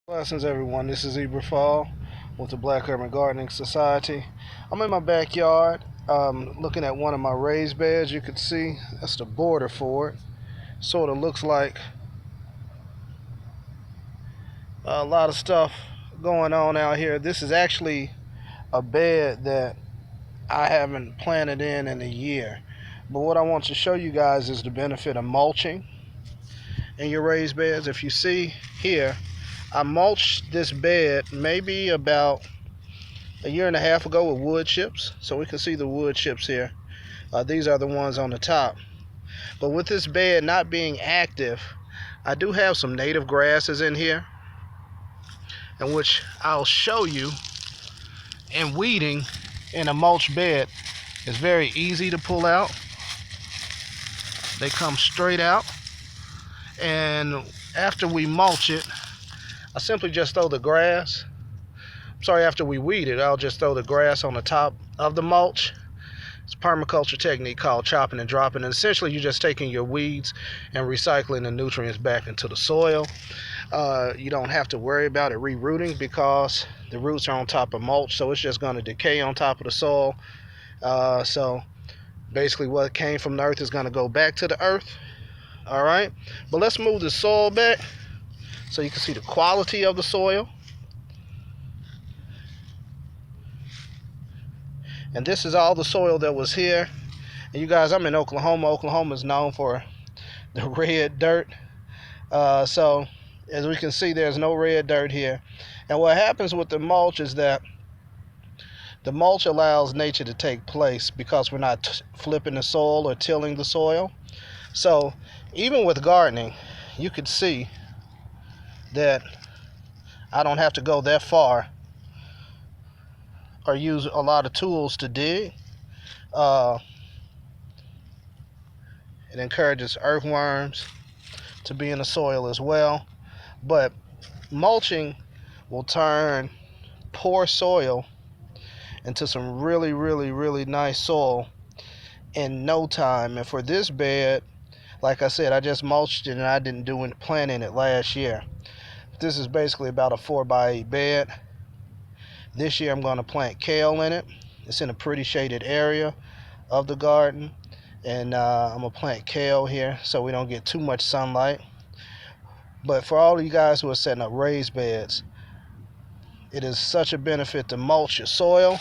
Blessings, everyone. This is Fall with the Black Urban Gardening Society. I'm in my backyard looking at one of my raised beds. You can see that's the border for it. Sort of looks like a lot of stuff going on out here. This is actually a bed that I haven't planted in a year. But what I want to show you guys is the benefit of mulching in your raised beds. If you see here, I mulched this bed maybe about a year and a half ago with wood chips. So we can see the wood chips here. These are the ones on the top. But with this bed not being active, I do have some native grasses in here, in which I'll show you. And weeding in a mulch bed is very easy to pull out. They come straight out. And after we mulch it, I simply just throw the grass. After we weed it, I'll just throw the grass on the top of the mulch. It's a permaculture technique called chopping and dropping. And essentially, you're just taking your weeds and recycling the nutrients back into the soil. You don't have to worry about it re-rooting because the roots are on top of mulch, so it's just going to decay on top of the soil. So basically, what came from the earth is going to go back to the earth. All right, but let's move the soil back so you can see the quality of the soil. And this is all the soil that was here. And you guys, I'm in Oklahoma. Oklahoma is known for the red dirt. So as we can see, there's no red dirt here. And what happens with the mulch is that the mulch allows nature to take place because we're not flipping the soil or tilling the soil. So even with gardening, you could see that I don't have to go that far or use a lot of tools to dig. It encourages earthworms to be in the soil as well. But mulching will turn poor soil into some really, really, really nice soil in no time. And for this bed, like I said, I just mulched it and I didn't do any planting it last year. This is basically about a 4x8 bed. This year I'm going to plant kale in it. It's in a pretty shaded area of the garden. And I'm going to plant kale here so we don't get too much sunlight. But for all of you guys who are setting up raised beds, it is such a benefit to mulch your soil.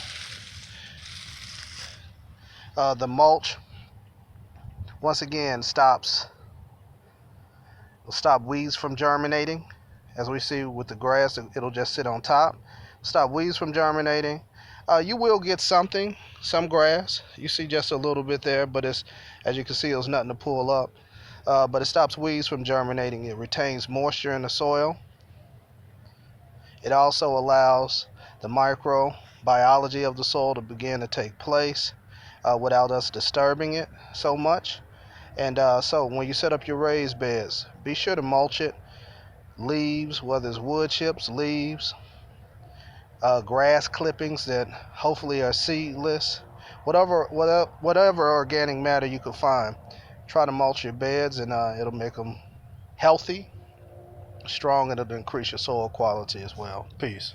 The mulch, once again, will stop weeds from germinating. As we see with the grass, it'll just sit on top. Stop weeds from germinating. You will get some grass. You see just a little bit there, but as you can see, there's nothing to pull up. But it stops weeds from germinating. It retains moisture in the soil. It also allows the microbiology of the soil to begin to take place without us disturbing it so much. And so when you set up your raised beds, be sure to mulch it. Leaves, whether it's wood chips, leaves, grass clippings that hopefully are seedless, whatever organic matter you could find. Try to mulch your beds, and it'll make them healthy, strong, and it'll increase your soil quality as well. Peace.